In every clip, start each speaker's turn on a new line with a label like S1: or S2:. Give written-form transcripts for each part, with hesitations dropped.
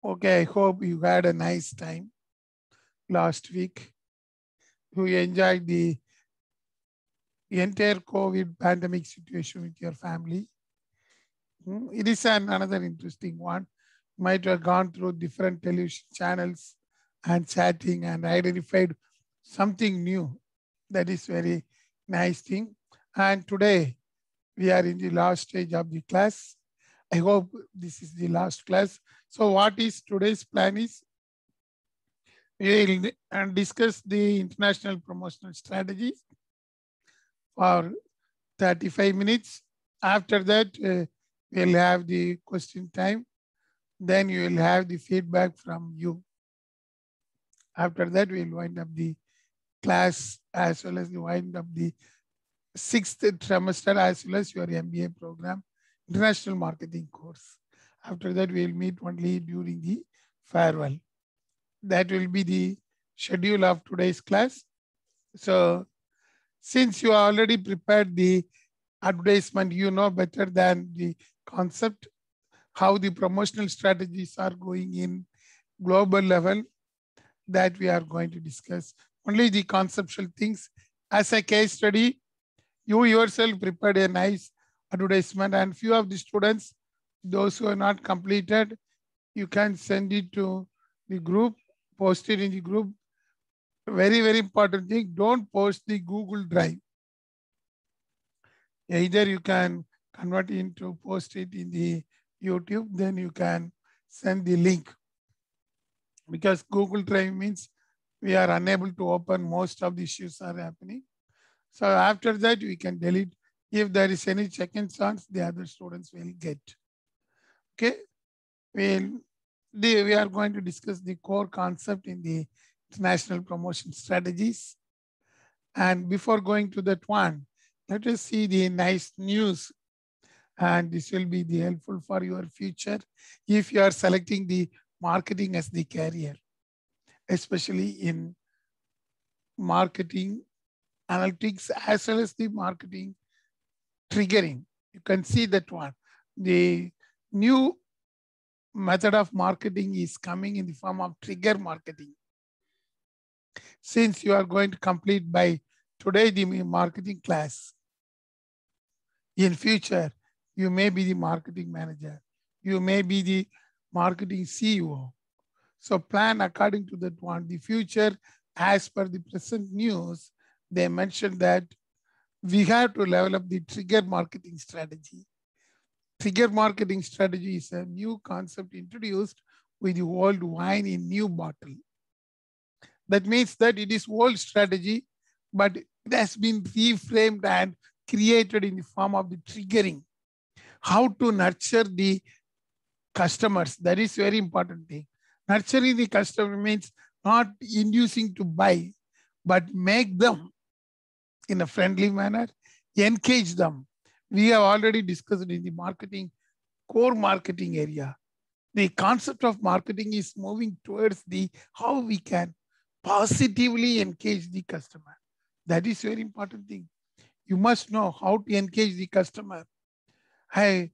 S1: Okay, I hope you had a nice time last week. You enjoyed the entire COVID pandemic situation with your family. It is another interesting one. Might have gone through different television channels and chatting and identified something new. That is very nice thing. And today we are in the last stage of the class. I hope this is the last class. So what is today's plan is we'll discuss the international promotional strategy for 35 minutes. After that, we'll have the question time. Then you will have the feedback from you. After that, we'll wind up the class as well as the wind up the sixth trimester as well as your MBA program, international marketing course. After that, we'll meet only during the farewell. That will be the schedule of today's class. So since you already prepared the advertisement, you know better than the concept, how the promotional strategies are going in global level that we are going to discuss. Only the conceptual things. As a case study, you yourself prepared a nice advertisement and few of the students, those who are not completed, you can send it to the group, post it in the group. Very, very important thing, don't post the Google Drive. Either you can convert into post it in the YouTube, then you can send the link. Because Google Drive means we are unable to open, most of the issues are happening. So after that, we can delete. If there is any check-in chance, the other students will get. Okay, we are going to discuss the core concept in the international promotion strategies. And before going to that one, let us see the nice news. And this will be the helpful for your future if you are selecting the marketing as the career, especially in marketing analytics as well as the marketing triggering. You can see that one. The new method of marketing is coming in the form of trigger marketing. Since you are going to complete by today the marketing class, in future, you may be the marketing manager. You may be the marketing CEO. So plan according to that one. The future, as per the present news, they mentioned that we have to level up the trigger marketing strategy. Trigger marketing strategy is a new concept introduced with the old wine in new bottle. That means that it is old strategy, but it has been reframed and created in the form of the triggering. How to nurture the customers. That is very important thing. Nurturing the customer means not inducing to buy, but make them in a friendly manner, engage them. We have already discussed in the marketing, core marketing area. The concept of marketing is moving towards the how we can positively engage the customer. That is very important thing. You must know how to engage the customer. I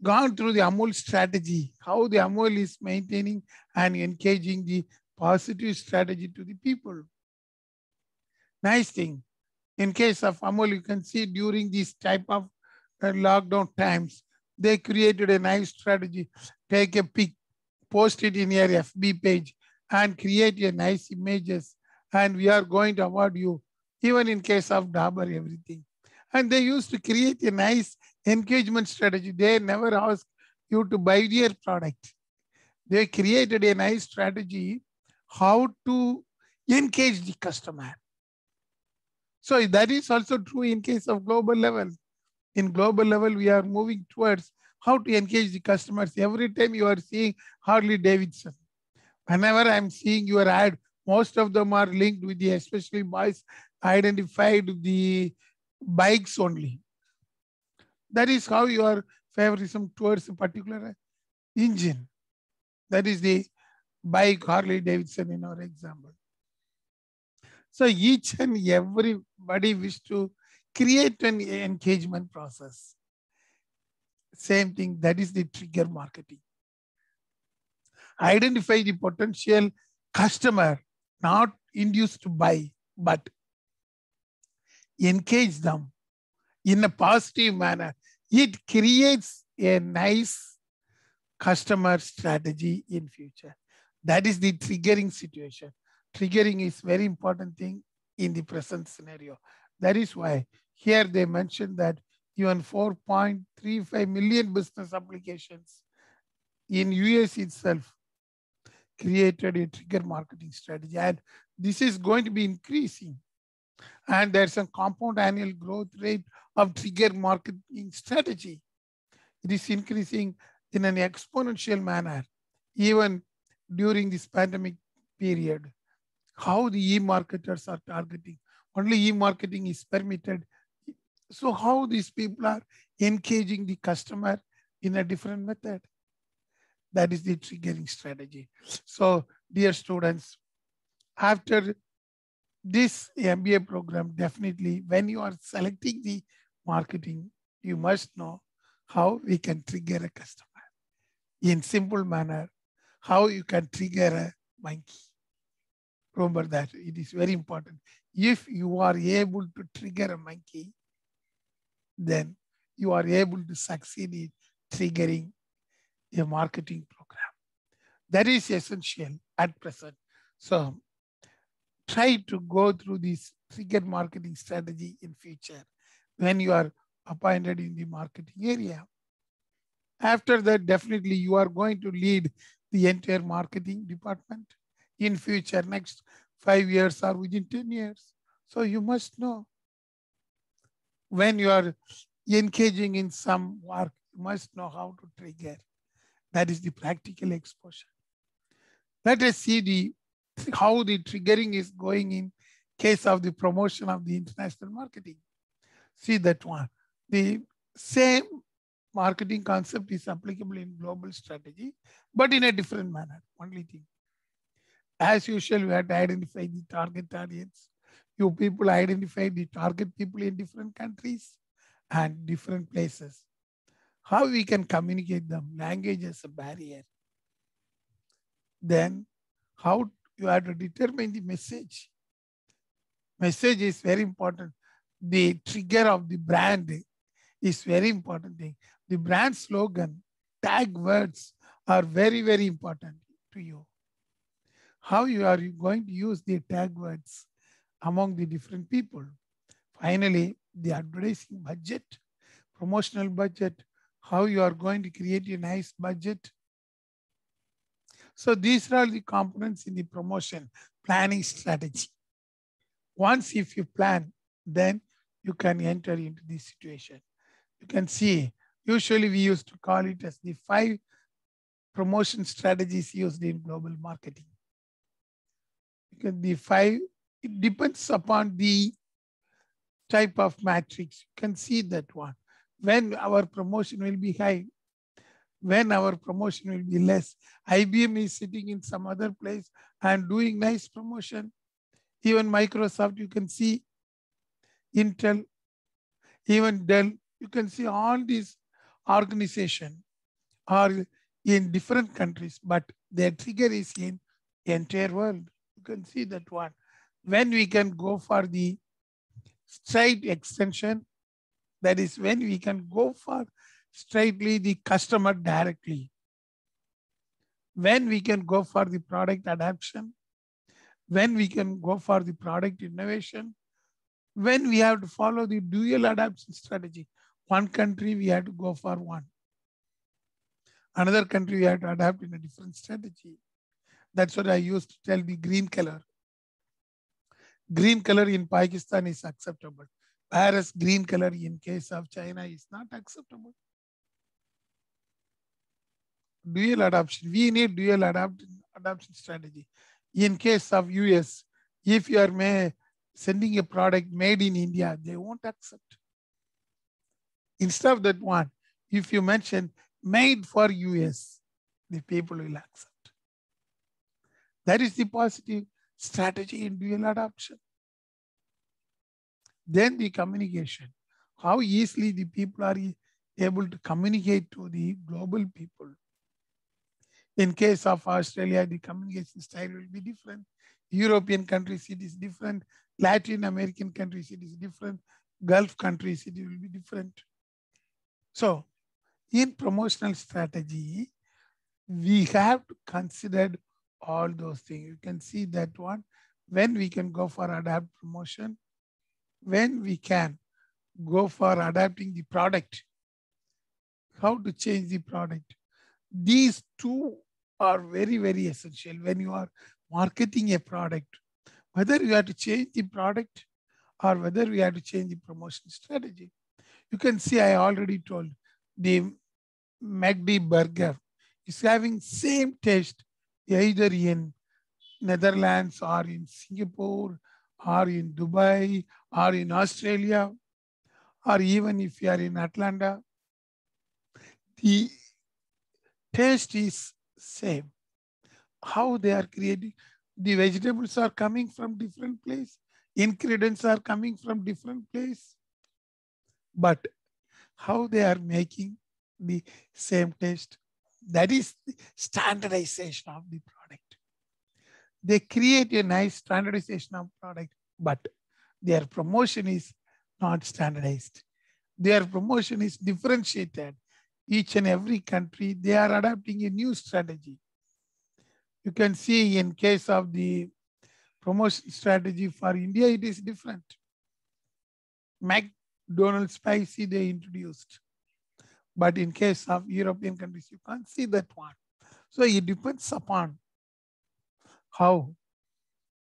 S1: gone through the Amul strategy, how the Amul is maintaining and engaging the positive strategy to the people. Nice thing. In case of Amul, you can see during this type of lockdown times, they created a nice strategy. Take a pic, post it in your FB page and create a nice images. And we are going to award you, even in case of Dabur, everything. And they used to create a nice engagement strategy. They never asked you to buy their product. They created a nice strategy how to engage the customer. So that is also true in case of global level. In global level, we are moving towards how to engage the customers. Every time you are seeing Harley Davidson, whenever I'm seeing your ad, most of them are linked with the, especially boys, identified the bikes only. That is how your favoritism towards a particular engine. That is the bike Harley Davidson in our example. So each and everybody wish to create an engagement process. Same thing, that is the trigger marketing. Identify the potential customer, not induce to buy, but engage them in a positive manner. It creates a nice customer strategy in future. That is the triggering situation. Triggering is very important thing in the present scenario. That is why here they mentioned that even 4.35 million business applications in US itself created a trigger marketing strategy. And this is going to be increasing. And there's a compound annual growth rate of trigger marketing strategy. It is increasing in an exponential manner, even during this pandemic period. How the e-marketers are targeting. Only e-marketing is permitted. So how these people are engaging the customer in a different method. That is the triggering strategy. So dear students, after this MBA program, definitely when you are selecting the marketing, you must know how we can trigger a customer in simple manner, how you can trigger a monkey. Remember that it is very important. If you are able to trigger a monkey, then you are able to succeed in triggering a marketing program. That is essential at present. So try to go through this trigger marketing strategy in future when you are appointed in the marketing area. After that, definitely you are going to lead the entire marketing department in future, next 5 years or within 10 years. So you must know when you are engaging in some work, you must know how to trigger. That is the practical exposure. Let us see how the triggering is going in case of the promotion of the international marketing. See that one. The same marketing concept is applicable in global strategy, but in a different manner. Only thing. As usual, we have to identify the target audience. You people identify the target people in different countries and different places. How we can communicate them? Language as a barrier. Then how you have to determine the message. Message is very important. The trigger of the brand is very important thing. The brand slogan, tag words are very, very important to you. How you are going to use the tag words among the different people. Finally, the advertising budget, promotional budget, how you are going to create a nice budget. So these are the components in the promotion planning strategy. Once if you plan, then you can enter into this situation. You can see, usually we used to call it as the 5 promotion strategies used in global marketing. The 5, it depends upon the type of matrix. You can see that one. When our promotion will be high, when our promotion will be less. IBM is sitting in some other place and doing nice promotion. Even Microsoft, you can see Intel, even Dell, you can see all these organizations are in different countries, but their trigger is in the entire world. You can see that one. When we can go for the straight extension, that is when we can go for straightly the customer directly. When we can go for the product adoption, when we can go for the product innovation, when we have to follow the dual adoption strategy. One country we have to go for one. Another country we have to adapt in a different strategy. That's what I used to tell the green color. Green color in Pakistan is acceptable, whereas green color in case of China is not acceptable. Dual adoption, we need dual adoption strategy. In case of US, if you are sending a product made in India, they won't accept. Instead of that one, if you mention made for US, the people will accept. That is the positive strategy in dual adoption. Then the communication, how easily the people are able to communicate to the global people. In case of Australia, the communication style will be different. European countries, it is different. Latin American countries, it is different. Gulf countries, it will be different. So in promotional strategy, we have to consider all those things. You can see that one, when we can go for adapt promotion, when we can go for adapting the product, how to change the product. These two are very, very essential when you are marketing a product, whether you have to change the product or whether we have to change the promotion strategy. You can see I already told the McD burger is having same taste either in Netherlands or in Singapore or in Dubai or in Australia or even if you are in Atlanta, the taste is same. How they are creating, the vegetables are coming from different place, ingredients are coming from different place, but how they are making the same taste, that is the standardization of the product. They create a nice standardization of product, but their promotion is not standardized. Their promotion is differentiated. Each and every country, they are adapting a new strategy. You can see in case of the promotion strategy for India, it is different. McDonald's spicy they introduced. But in case of European countries, you can't see that one. So it depends upon how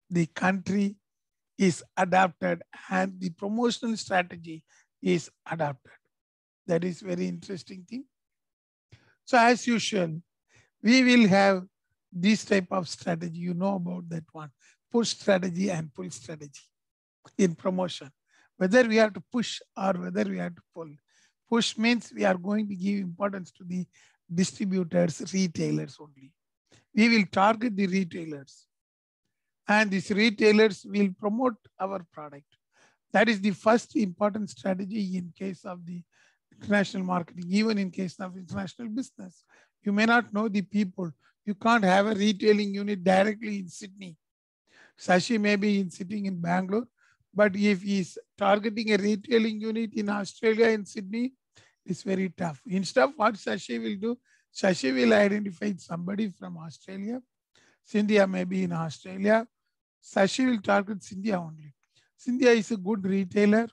S1: the country is adapted and the promotional strategy is adapted. That is very interesting thing. So as usual, we will have this type of strategy. You know about that one, push strategy and pull strategy in promotion. Whether we have to push or whether we have to pull. Push means we are going to give importance to the distributors, retailers only. We will target the retailers and these retailers will promote our product. That is the first important strategy in case of the international marketing, even in case of international business. You may not know the people. You can't have a retailing unit directly in Sydney. Sashi may be sitting in Bangalore, but if he's targeting a retailing unit in Australia, in Sydney, it's very tough. Instead of what Sashi will do, Sashi will identify somebody from Australia. Cynthia may be in Australia. Sashi will target Cynthia only. Cynthia is a good retailer.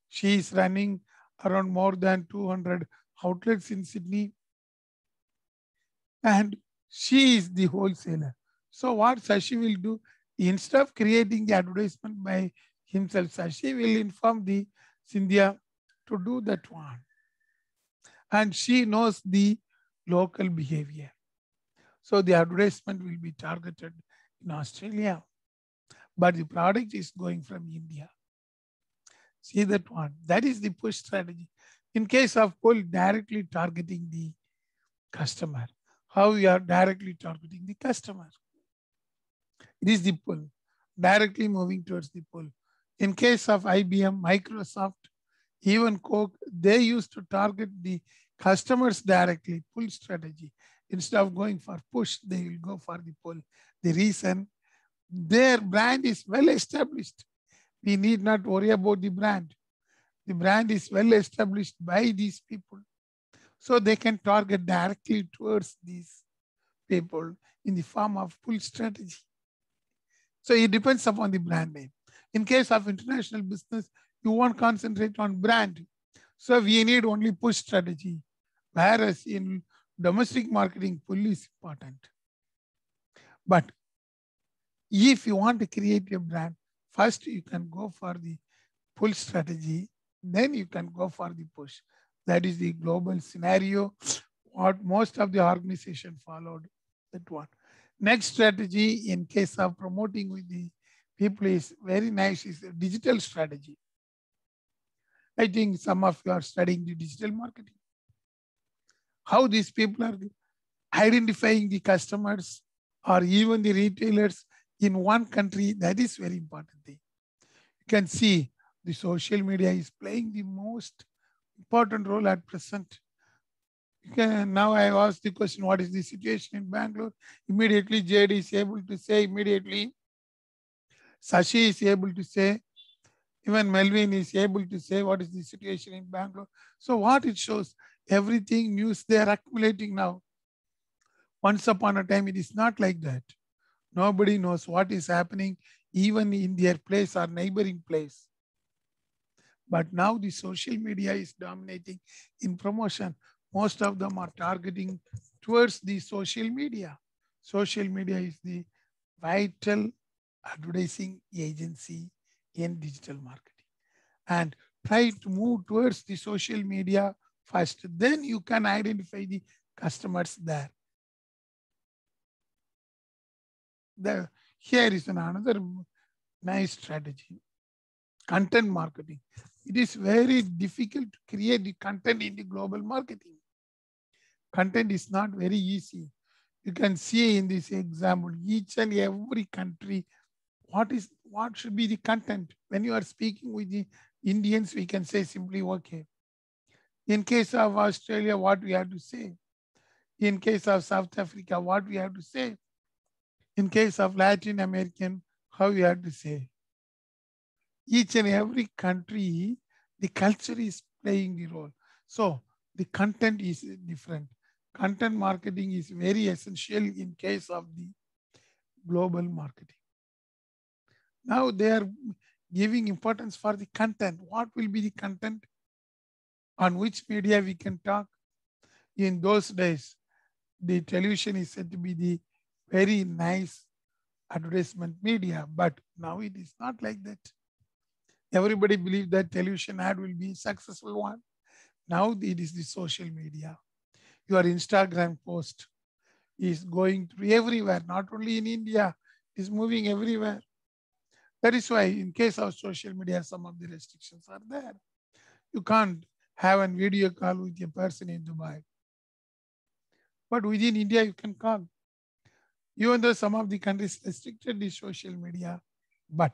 S1: She is running around more than 200 outlets in Sydney. And she is the wholesaler. So what Sashi will do, instead of creating the advertisement by himself, Sashi will inform the Cynthia to do that one. And she knows the local behavior. So the advertisement will be targeted in Australia, but the product is going from India. See that one. That is the push strategy. In case of pull, directly targeting the customer. How we are directly targeting the customer. It is the pull, directly moving towards the pull. In case of IBM, Microsoft, even Coke, they used to target the customers directly, pull strategy. Instead of going for push, they will go for the pull. The reason, their brand is well established. We need not worry about the brand. The brand is well established by these people. So they can target directly towards these people in the form of pull strategy. So it depends upon the brand name. In case of international business, you won't concentrate on brand. So we need only push strategy. Whereas in domestic marketing, pull is important. But if you want to create a brand, first you can go for the pull strategy, then you can go for the push. That is the global scenario, what most of the organization followed, that one. Next strategy in case of promoting with the people is very nice, is a digital strategy. I think some of you are studying the digital marketing. How these people are identifying the customers or even the retailers in one country, that is very important thing. You can see the social media is playing the most important role at present. Now I asked the question, what is the situation in Bangalore? Immediately JD is able to say, immediately Sashi is able to say, even Melvin is able to say what is the situation in Bangalore. So what it shows, everything news they are accumulating now. Once upon a time, it is not like that. Nobody knows what is happening even in their place or neighboring place. But now the social media is dominating in promotion. Most of them are targeting towards the social media. Social media is the vital advertising agency in digital marketing. And try to move towards the social media first. Then you can identify the customers there. Here is another nice strategy. Content marketing. It is very difficult to create the content in the global marketing. Content is not very easy. You can see in this example, each and every country, what should be the content. When you are speaking with the Indians, we can say simply, okay. In case of Australia, what we have to say. In case of South Africa, what we have to say. In case of Latin American, how we have to say. Each and every country, the culture is playing the role. So the content is different. Content marketing is very essential in case of the global marketing. Now they are giving importance for the content. What will be the content? On which media we can talk? In those days, the television is said to be the very nice advertisement media, but now it is not like that. Everybody believes that television ad will be a successful one. Now it is the social media. Your Instagram post is going through everywhere, not only in India, is moving everywhere. That is why in case of social media, some of the restrictions are there. You can't have a video call with a person in Dubai. But within India, you can call. Even though some of the countries restricted the social media, but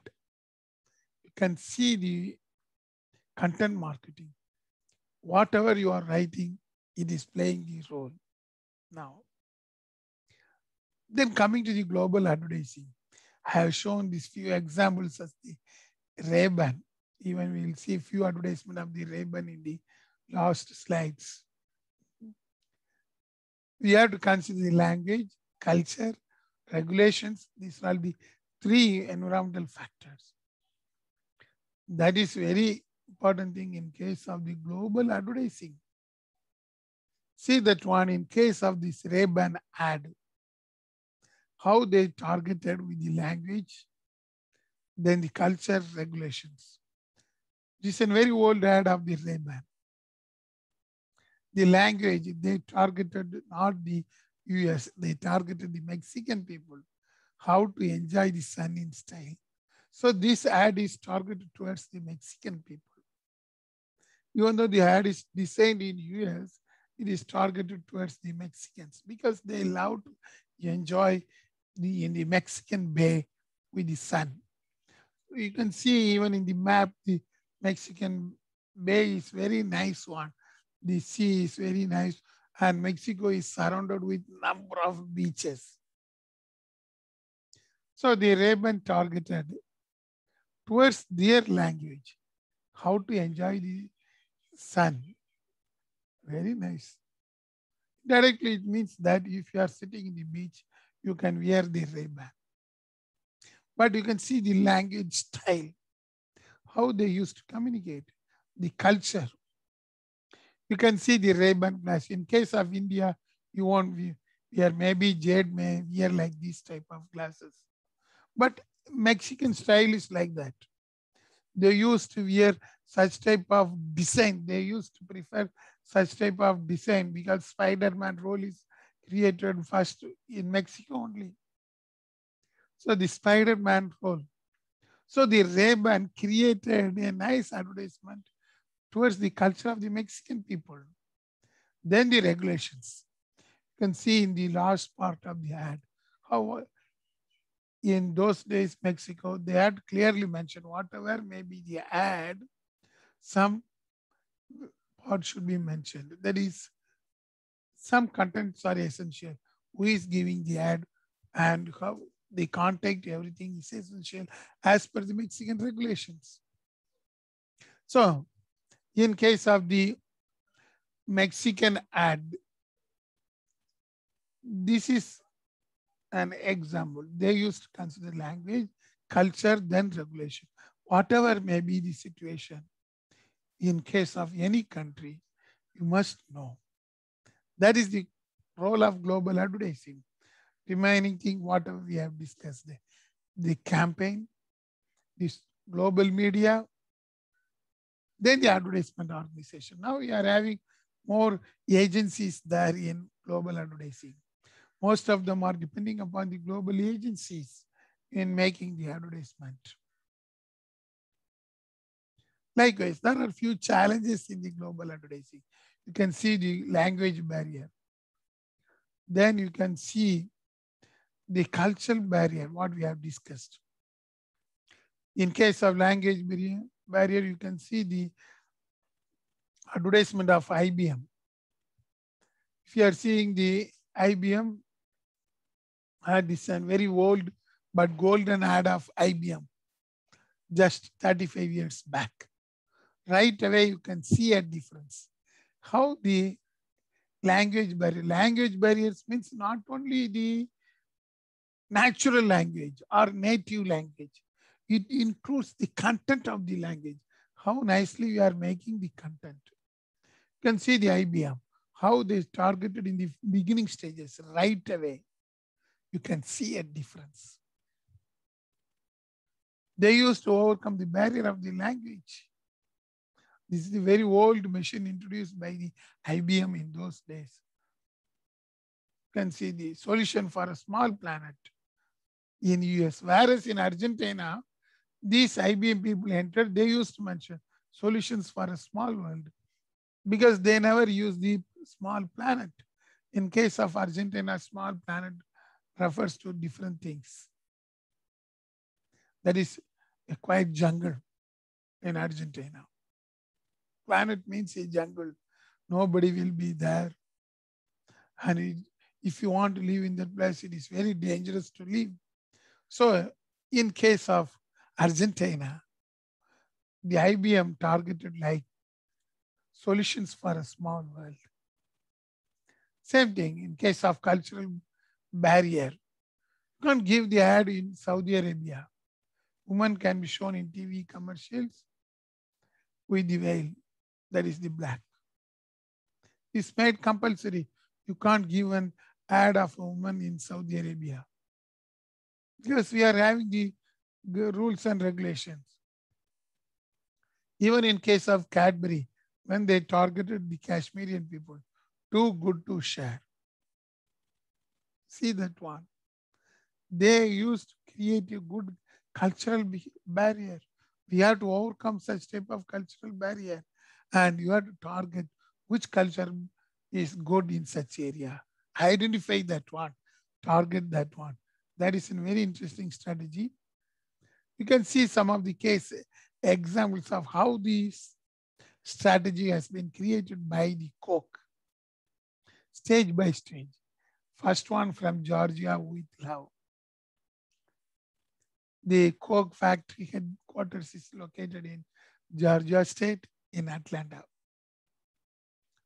S1: you can see the content marketing. Whatever you are writing, it is playing the role now. Then coming to the global advertising, I have shown these few examples as the Ray-Ban. Even we will see a few advertisements of the Ray-Ban in the last slides. We have to consider the language, culture, regulations. These are the three environmental factors. That is very important thing in case of the global advertising. See that one in case of this Ray-Ban ad, how they targeted with the language, then the culture regulations. This is a very old ad of the Ray-Ban. The language, they targeted not the US, they targeted the Mexican people, how to enjoy the sun in style. So this ad is targeted towards the Mexican people. Even though the ad is designed in US, it is targeted towards the Mexicans because they love to enjoy in the Mexican Bay with the sun. You can see even in the map, the Mexican Bay is very nice one. The sea is very nice and Mexico is surrounded with number of beaches. So the Ray-Ban targeted towards their language, how to enjoy the sun. Very nice. Directly, it means that if you are sitting in the beach, you can wear the Ray-Ban. But you can see the language style, how they used to communicate, the culture. You can see the Ray-Ban flash. In case of India, you won't wear, maybe Jade may wear like this type of glasses. But Mexican style is like that. They used to wear such type of design. They used to prefer such type of design because Spider-Man role is created first in Mexico only. So the Spider-Man role. So the Ray-Ban created a nice advertisement towards the culture of the Mexican people. Then the regulations. You can see in the last part of the ad how in those days, Mexico, they had clearly mentioned whatever may be the ad, some part should be mentioned. That is Some contents are essential. Who is giving the ad and how the contact, everything is essential as per the Mexican regulations. So in case of the Mexican ad, this is an example. They used to consider language, culture, then regulation. Whatever may be the situation, in case of any country, you must know. That is the role of global advertising. Remaining thing, whatever we have discussed, the campaign, this global media, then the advertisement organization. Now we are having more agencies there in global advertising. Most of them are depending upon the global agencies in making the advertisement. Likewise, there are few challenges in the global advertising. You can see the language barrier. Then you can see the cultural barrier, what we have discussed. In case of language barrier, you can see the advertisement of IBM. If you are seeing the IBM had this very old but golden ad of IBM just 35 years back. Right away, you can see a difference. How the language barriers means not only the natural language or native language, it includes the content of the language. How nicely we are making the content. You can see the IBM, how they targeted in the beginning stages right away. You can see a difference. They used to overcome the barrier of the language. This is the very old machine introduced by the IBM in those days. You can see the solution for a small planet in US, whereas in Argentina, these IBM people entered, they used to mention solutions for a small world because they never use the small planet. In case of Argentina, small planet refers to different things. That is a quiet jungle in Argentina. Planet means a jungle. Nobody will be there. And if you want to live in that place, it is very dangerous to live. So in case of Argentina, the IBM targeted like solutions for a small world. Same thing in case of cultural barrier. You can't give the ad in Saudi Arabia. Women can be shown in TV commercials with the veil, that is the black. It's made compulsory. You can't give an ad of a woman in Saudi Arabia because we are having the rules and regulations. Even in case of Cadbury, when they targeted the Kashmirian people, too good to share. See that one. They used to create a good cultural barrier. We have to overcome such type of cultural barrier, and you have to target which culture is good in such area. Identify that one, target that one. That is a very interesting strategy. You can see some of the case examples of how this strategy has been created by the Coke, stage by stage. First one from Georgia with love. The Coke factory headquarters is located in Georgia State in Atlanta.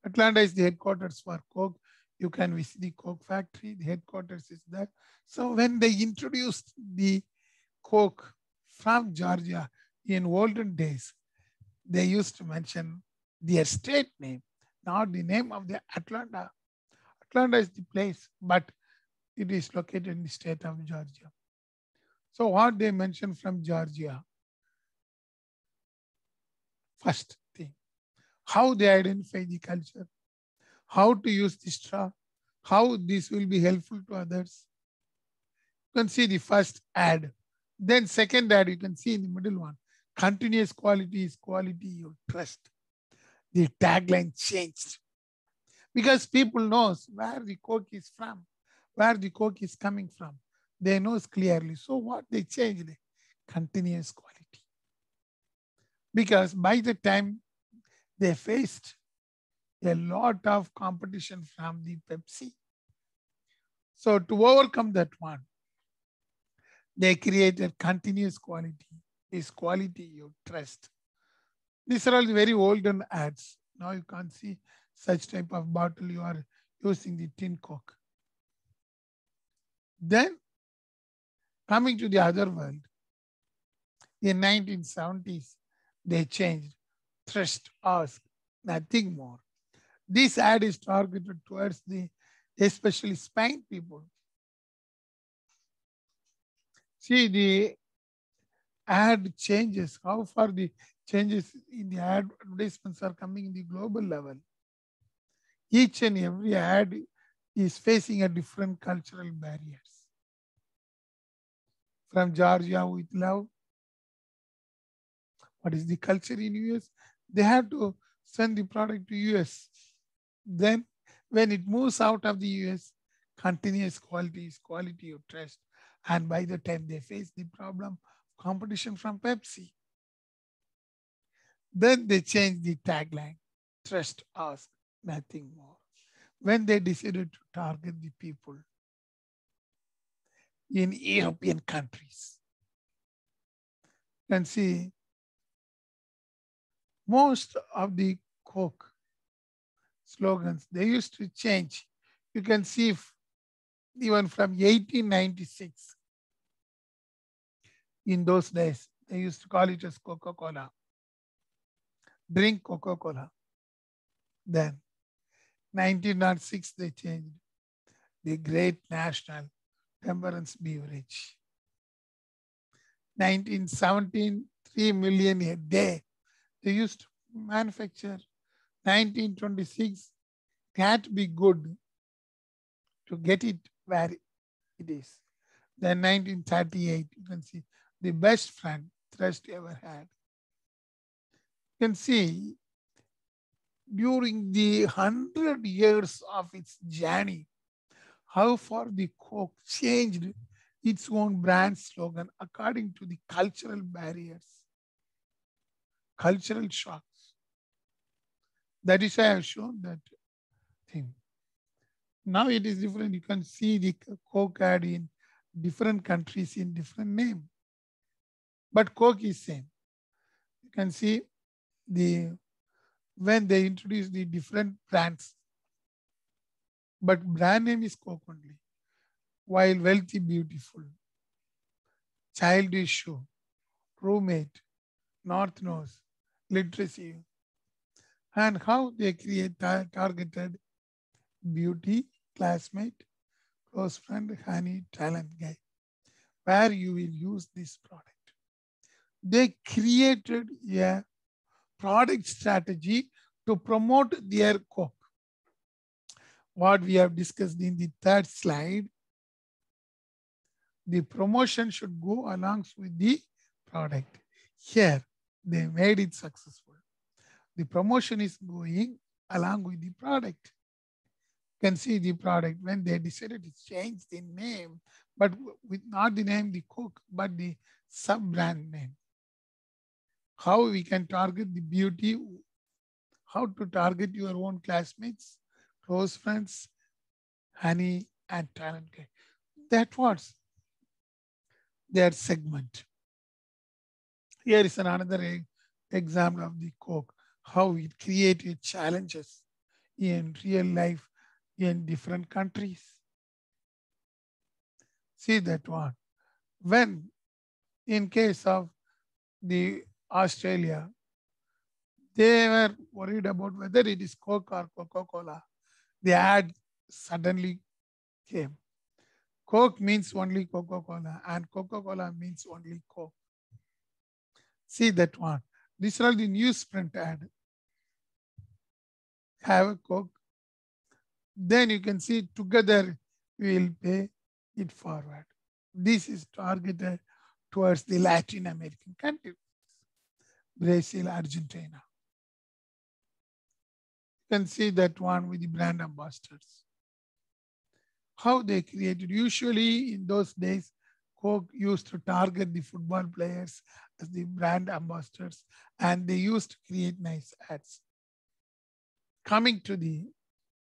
S1: Atlanta is the headquarters for Coke. You can visit the Coke factory. The headquarters is there. So when they introduced the Coke from Georgia in olden days, they used to mention their state name, not the name of the Atlanta. Atlanta is the place, but it is located in the state of Georgia. So what they mentioned from Georgia, first thing, how they identify the culture, how to use the straw, how this will be helpful to others. You can see the first ad. Then second ad, you can see in the middle one, continuous quality is quality you trust. The tagline changed because people knows where the Coke is from, where the Coke is coming from. They knows clearly. So what they changed? Continuous quality. Because by the time they faced a lot of competition from the Pepsi. So to overcome that one, they created continuous quality. This quality you trust. These are all very olden ads. Now you can't see such type of bottle. You are using the tin Coke. Then coming to the other world, in 1970s, they changed. Trust, ask, nothing more. This ad is targeted towards the especially Spain people. See the ad changes, how far the changes in the advertisements are coming in the global level. Each and every ad is facing a different cultural barriers. From Georgia with love, what is the culture in US? They have to send the product to US. Then when it moves out of the US, continuous quality is quality of trust. And by the time they face the problem, competition from Pepsi, then they change the tagline, trust us, nothing more. When they decided to target the people in European countries, you can see most of the Coke slogans, they used to change. You can see even from 1896, in those days, they used to call it as Coca-Cola. Drink Coca-Cola. Then 1906, they changed the Great National Temperance Beverage. 1917, 3 million a day. They used to manufacture. 1926, can't be good to get it where it is. Then 1938, you can see the best friend Thrust ever had. You can see during the 100 years of its journey, how far the Coke changed its own brand slogan according to the cultural barriers, cultural shocks. That is why I have shown that thing. Now it is different. You can see the Coke ad in different countries in different name. But Coke is same. You can see the when they introduce the different brands, but brand name is Coke only. While wealthy, beautiful, childish shoe, roommate, north nose, literacy, and how they create targeted beauty, classmate, close friend, honey, talent guy, where you will use this product. They created a product strategy to promote their Coke. What we have discussed in the third slide, the promotion should go along with the product. Here, they made it successful. The promotion is going along with the product. You can see the product when they decided to change the name, but with not the name the Coke, but the sub-brand name. How we can target the beauty, how to target your own classmates, close friends, honey, and talent guy. That was their segment. Here is another example of the Coke, how it created challenges in real life in different countries. See that one. When in case of the Australia, they were worried about whether it is Coke or Coca-Cola. The ad suddenly came. Coke means only Coca-Cola and Coca-Cola means only Coke. See that one. These are the newsprint ad. Have a Coke. Then you can see together we will pay it forward. This is targeted towards the Latin American countries, Brazil, Argentina. You can see that one with the brand ambassadors. How they created, usually in those days, Coke used to target the football players as the brand ambassadors, and they used to create nice ads. Coming to the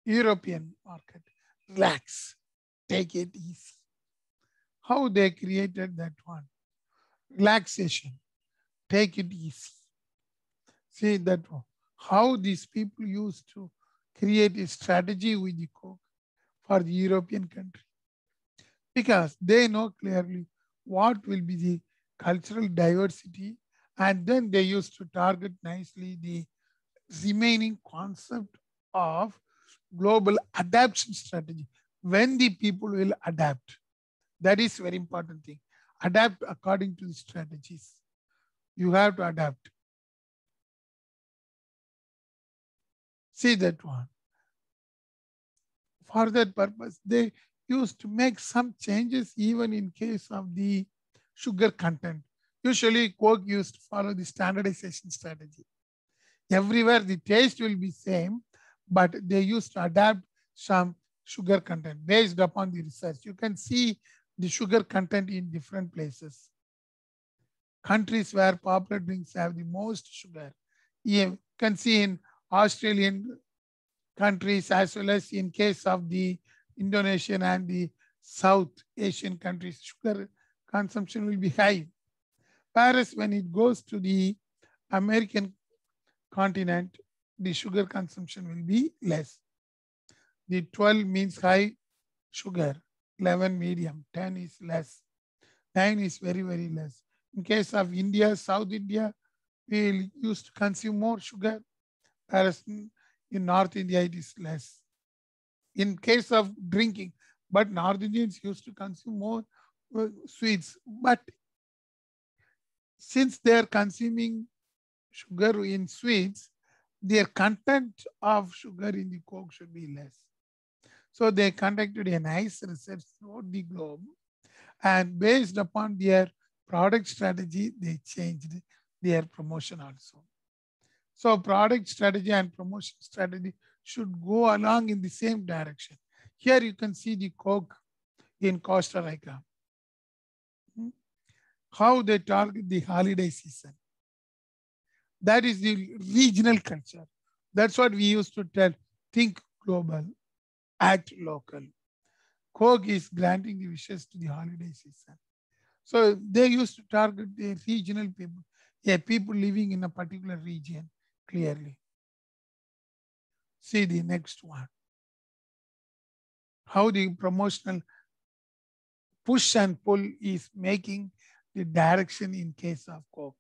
S1: European market, relax, take it easy. How they created that one? Relaxation, take it easy. See that one. How these people used to create a strategy with the Coke for the European country. Because they know clearly what will be the cultural diversity, and then they used to target nicely the remaining concept of global adaptation strategy. When the people will adapt, that is very important thing. Adapt according to the strategies. You have to adapt. See that one. For that purpose, they used to make some changes even in case of the sugar content. Usually Coke used to follow the standardization strategy. Everywhere the taste will be same, but they used to adapt some sugar content based upon the research. You can see the sugar content in different places. Countries where popular drinks have the most sugar. You can see in Australian countries as well as in case of the Indonesian and the South Asian countries, sugar consumption will be high. Whereas when it goes to the American continent, the sugar consumption will be less. The 12 means high sugar, 11 medium, 10 is less, 9 is very, very less. In case of India, South India, we used to consume more sugar, whereas in North India, it is less. In case of drinking, but North Indians used to consume more sweets. But since they are consuming sugar in sweets, their content of sugar in the Coke should be less. So they conducted a nice research throughout the globe, and based upon their product strategy, they changed their promotion also. So product strategy and promotion strategy should go along in the same direction. Here you can see the Coke in Costa Rica. How they target the holiday season. That is the regional culture. That's what we used to tell. Think global, act local. Coke is granting the wishes to the holiday season. So they used to target the regional people, people living in a particular region clearly. See the next one. How the promotional push and pull is making the direction in case of Coke.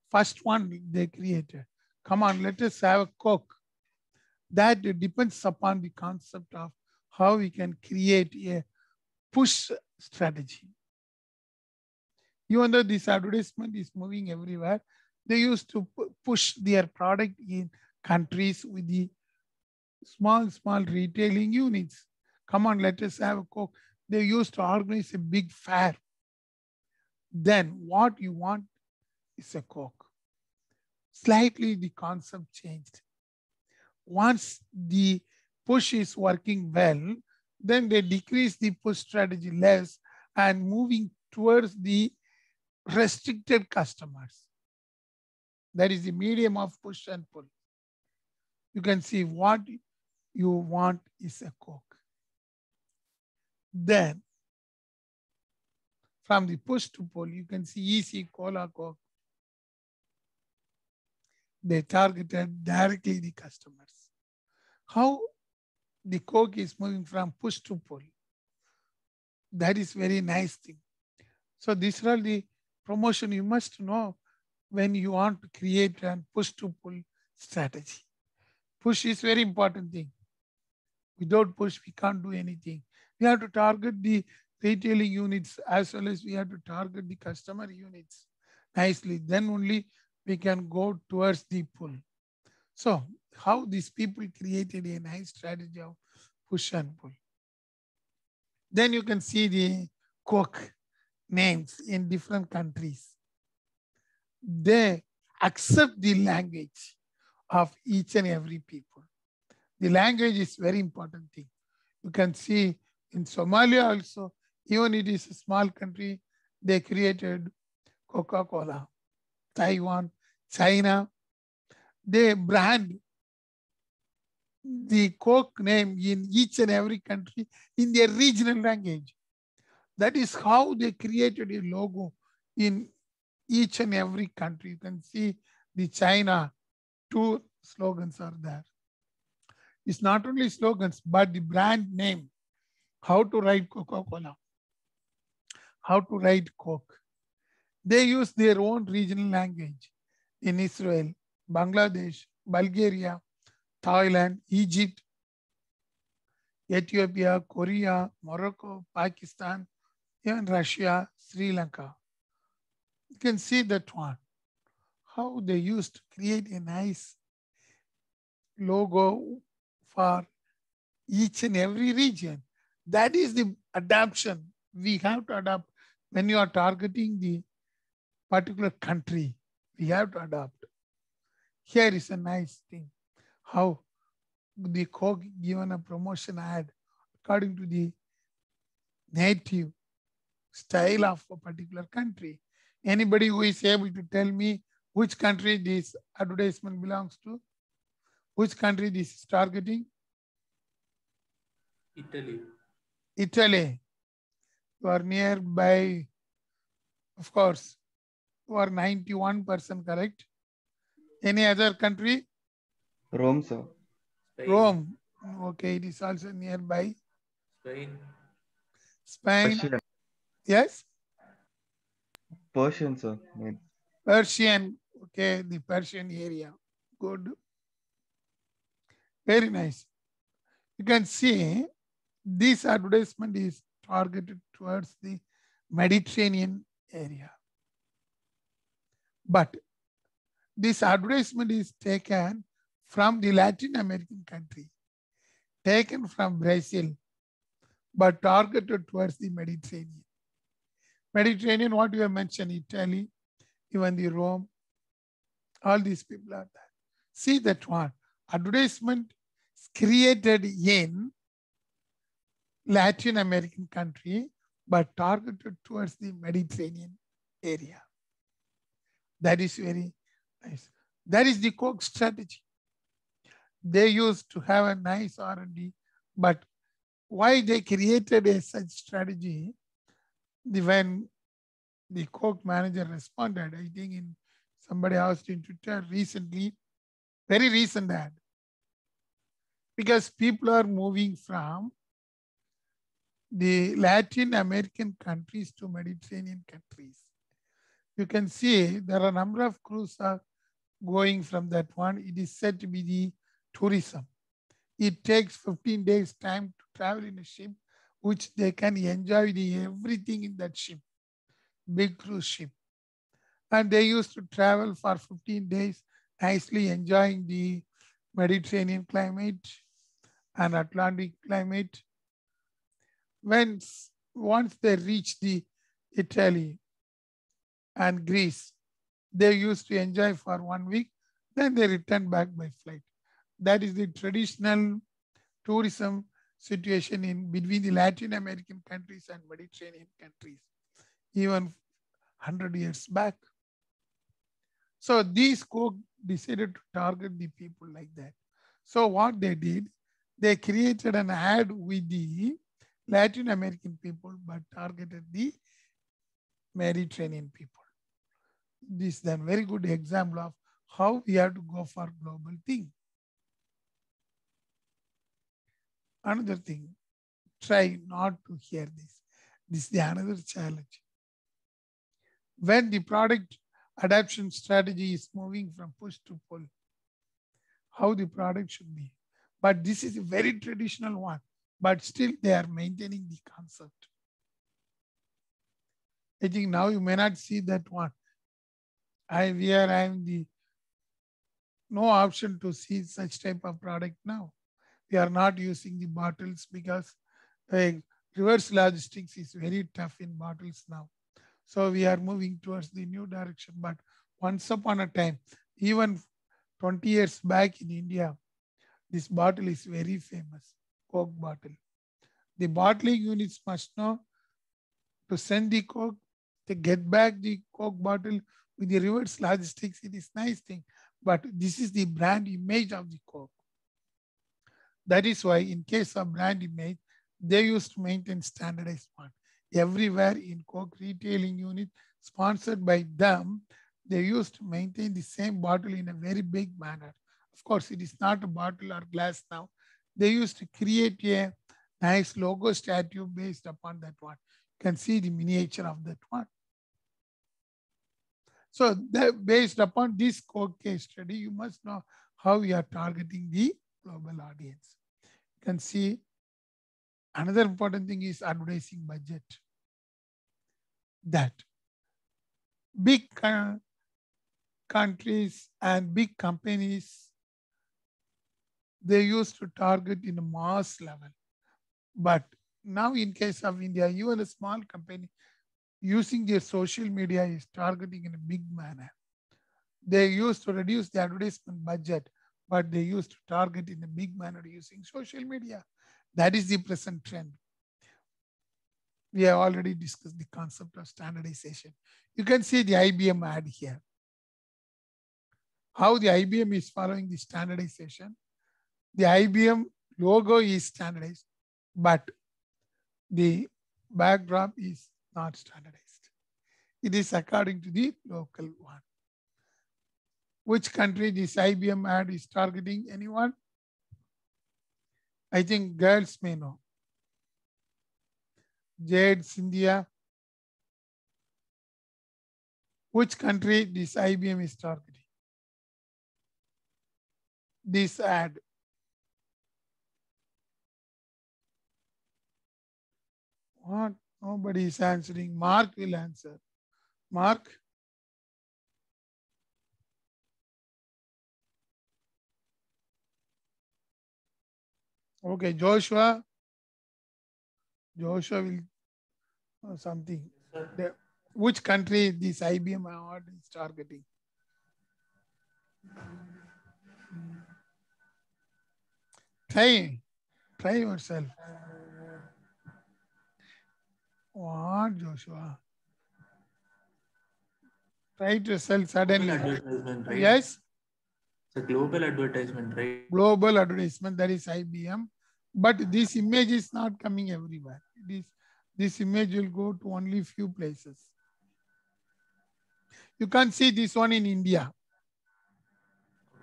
S1: First one they created. Come on, let us have a Coke. That depends upon the concept of how we can create a push strategy. Even though this advertisement is moving everywhere, they used to push their product in countries with the small retailing units. Come on, let us have a Coke. They used to organize a big fair. Then what you want is a Coke. Slightly the concept changed. Once the push is working well, then they decrease the push strategy less and moving towards the restricted customers. That is the medium of push and pull. You can see what you want is a Coke. Then from the push to pull, you can see easy cola, Coke. They targeted directly the customers. How the Coke is moving from push to pull. That is very nice thing. So these are the promotion you must know when you want to create a push to pull strategy. Push is very important thing. Without push, we can't do anything. We have to target the retailing units as well as we have to target the customer units nicely. Then only we can go towards the pull. So how these people created a nice strategy of push and pull. Then you can see the Coke names in different countries. They accept the language of each and every people. The language is very important thing. You can see in Somalia also, even it is a small country, they created Coca-Cola. Taiwan, China, they brand the Coke name in each and every country in their regional language. That is how they created a logo in each and every country. You can see the China, two slogans are there. It's not only slogans, but the brand name, how to write Coca-Cola, how to write Coke. They use their own regional language in Israel, Bangladesh, Bulgaria, Thailand, Egypt, Ethiopia, Korea, Morocco, Pakistan, even Russia, Sri Lanka. You can see that one, how they used to create a nice logo for each and every region. That is the adaptation we have to adapt when you are targeting the particular country. We have to adapt. Here is a nice thing, how the Coke given a promotion ad according to the native style of a particular country. Anybody who is able to tell me which country this advertisement belongs to? Which country this is targeting?
S2: Italy.
S1: Italy. You are nearby, of course. You are 91% correct. Any other country?
S3: Rome, sir.
S2: Spain.
S1: Rome. Okay, it is also nearby.
S2: Spain.
S1: Spain.
S3: Persian.
S1: Yes?
S3: Persian, sir.
S1: Persian. Okay, the Persian area. Good. Very nice. You can see this advertisement is targeted towards the Mediterranean area. But this advertisement is taken from the Latin American country, taken from Brazil, but targeted towards the Mediterranean. Mediterranean, what you have mentioned, Italy, even the Rome, all these people are there. See that one. Advertisement is created in Latin American country, but targeted towards the Mediterranean area. That is very nice. That is the Coke strategy. They used to have a nice R&D, but why they created a such strategy? When the Coke manager responded, I think in somebody asked in Twitter recently, very recent ad, because people are moving from the Latin American countries to Mediterranean countries. You can see there are a number of cruises are going from that one. It is said to be the tourism. It takes 15 days time to travel in a ship, which they can enjoy everything in that ship, big cruise ship. And they used to travel for 15 days, nicely enjoying the Mediterranean climate and Atlantic climate. Once they reach the Italy and Greece, they used to enjoy for 1 week, then they return back by flight. That is the traditional tourism situation in between the Latin American countries and Mediterranean countries, even 100 years back. So these Coke decided to target the people like that. So what they did, they created an ad with the Latin American people, but targeted the Mediterranean people. This is a very good example of how we have to go for global thing. Another thing, try not to hear this. This is the another challenge. When the product adoption strategy is moving from push to pull, how the product should be. But this is a very traditional one, but still they are maintaining the concept. I think now you may not see that one. I am the no option to see such type of product now. We are not using the bottles because reverse logistics is very tough in bottles now. So we are moving towards the new direction. But once upon a time, even 20 years back in India, this bottle is very famous, Coke bottle. The bottling units must know to send the Coke, to get back the Coke bottle with the reverse logistics. It is nice thing, but this is the brand image of the Coke. That is why in case of brand image, they used to maintain standardized one. Everywhere in Coke retailing unit sponsored by them, they used to maintain the same bottle in a very big manner. Of course, it is not a bottle or glass now. They used to create a nice logo statue based upon that one. You can see the miniature of that one. So based upon this Coke case study, you must know how we are targeting the global audience. You can see another important thing is advertising budget. That big countries and big companies, they used to target in a mass level. But now in case of India, even a small company using their social media is targeting in a big manner. They used to reduce the advertisement budget, but they used to target in a big manner using social media. That is the present trend. We have already discussed the concept of standardization. You can see the IBM ad here. How the IBM is following the standardization. The IBM logo is standardized, but the backdrop is not standardized. It is according to the local one. Which country this IBM ad is targeting? Anyone? I think girls may know. Jade, Cynthia. Which country this IBM is targeting? This ad. What? Nobody is answering. Mark will answer. Mark? Okay, Joshua. Joshua will something. Which country this IBM award is targeting? Try yourself. What, Joshua? Try to sell suddenly.
S2: Advertisement, right?
S1: Yes?
S2: It's a global advertisement, right?
S1: Global advertisement, that is IBM. But this image is not coming everywhere. This image will go to only few places. You can see this one in India.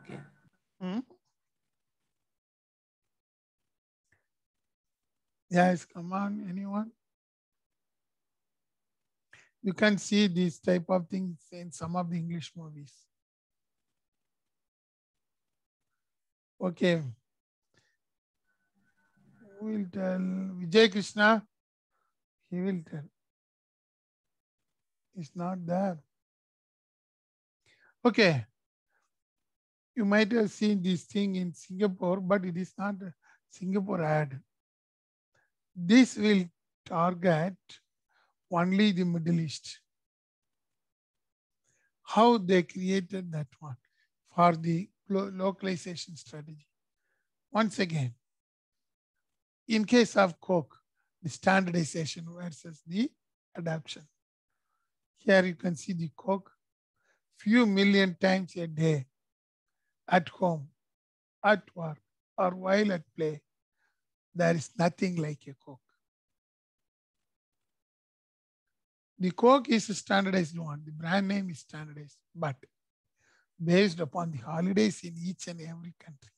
S2: Okay.
S1: Yes, come on, anyone? You can see this type of things in some of the English movies. Okay. Who will tell? Vijay Krishna? He will tell. It's not there. Okay. You might have seen this thing in Singapore, but it is not a Singapore ad. This will target only the Middle East. How they created that one for the localization strategy. Once again, in case of Coke, the standardization versus the adoption. Here you can see the Coke few million times a day at home, at work, or while at play. There is nothing like a Coke. The Coke is a standardized one. The brand name is standardized, but based upon the holidays in each and every country,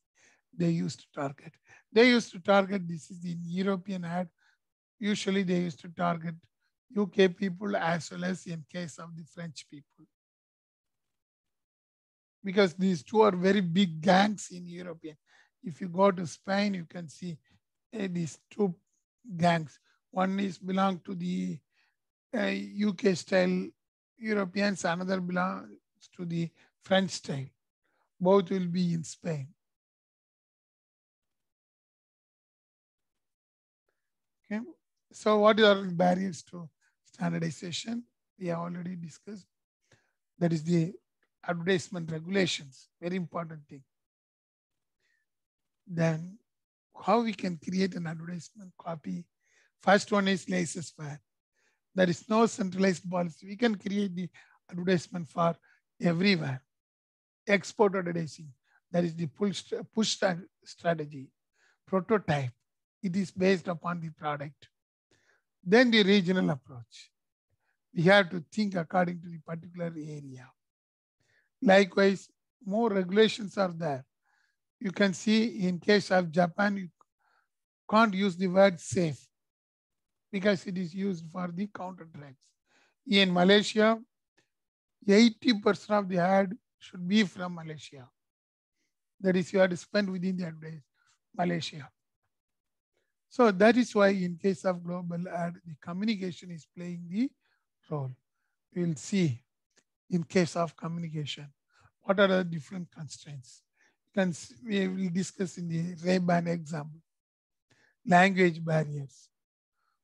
S1: they used to target. They used to target, this is the European ad. Usually they used to target UK people as well as in case of the French people. Because these two are very big gangs in European. If you go to Spain, you can see these two gangs. One is belong to the UK style Europeans, another belongs to the French style. Both will be in Spain. Okay. So what are the barriers to standardization? We have already discussed. That is the advertisement regulations, very important thing. Then how we can create an advertisement copy. First one is laissez-faire. There is no centralized policy. We can create the advertisement for everywhere. Export advertising, that is the push strategy. prototype. It is based upon the product. Then the regional approach. We have to think according to the particular area. Likewise, more regulations are there. You can see in case of Japan, you can't use the word safe because it is used for the counter drugs. In Malaysia, 80% of the ad should be from Malaysia. That is, you have to spend within the advertise Malaysia. So that is why in case of global ad, the communication is playing the role. We will see in case of communication, what are the different constraints? We will discuss in the Ray-Ban example. Language barriers.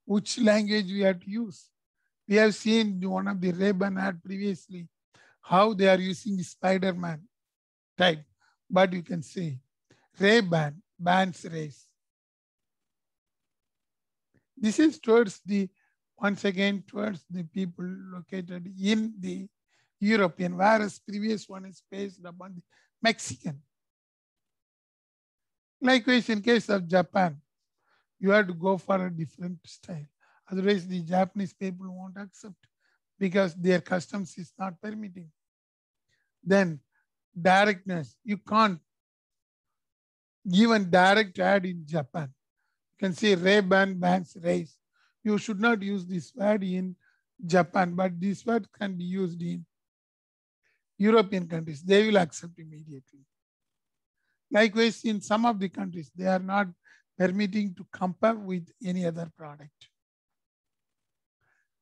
S1: Which language we have to use? We have seen one of the Ray-Ban ad previously, how they are using the Spider-Man type. But you can see Ray-Ban, Ban's race. This is towards the, once again, towards the people located in the European, whereas previous one is based upon the Mexican. Likewise, in case of Japan, you have to go for a different style. Otherwise, the Japanese people won't accept because their customs is not permitting. Then directness, you can't even direct ad in Japan. You can see Ray-Ban Ban's race. You should not use this word in Japan, but this word can be used in European countries. They will accept immediately. Likewise, in some of the countries, they are not permitting to compare with any other product.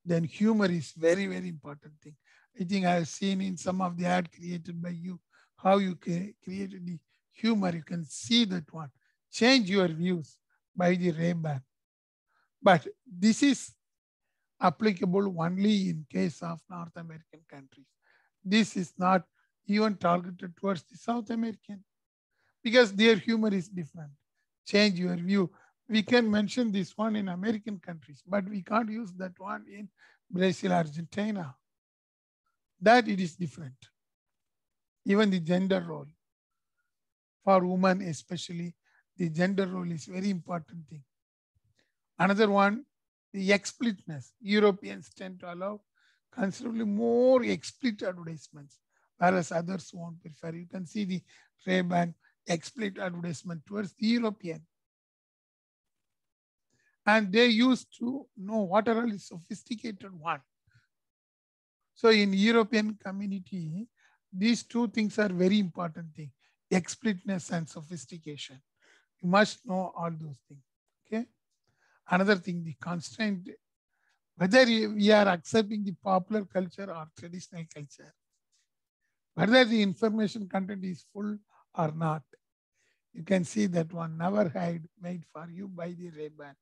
S1: Then humor is very, very important thing. I think I have seen in some of the ad created by you, how you created the humor. You can see that one. Change your views by the Ray-Ban. But this is applicable only in case of North American countries. This is not even targeted towards the South American because their humor is different. Change your view. We can mention this one in American countries, but we can't use that one in Brazil, Argentina. That it is different. Even the gender role. For women especially, the gender role is very important thing. Another one, the explicitness. Europeans tend to allow considerably more explicit advertisements, whereas others won't prefer. You can see the Ray-Ban explicit advertisement towards the European. And they used to know what are all sophisticated one. So in European community, these two things are very important things, explicitness and sophistication. You must know all those things, okay? Another thing, the constraint, whether we are accepting the popular culture or traditional culture, whether the information content is full or not, you can see that one, never hide, made for you by the Ray-Ban.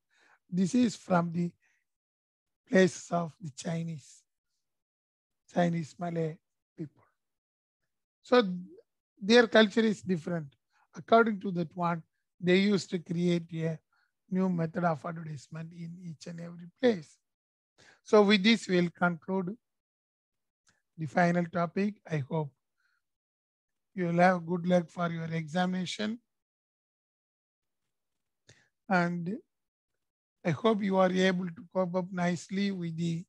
S1: This is from the places of the Chinese Malay people. So their culture is different. According to that one, they used to create a new method of advertisement in each and every place. So with this, we'll conclude the final topic. I hope you will have good luck for your examination. And I hope you are able to cope up nicely with the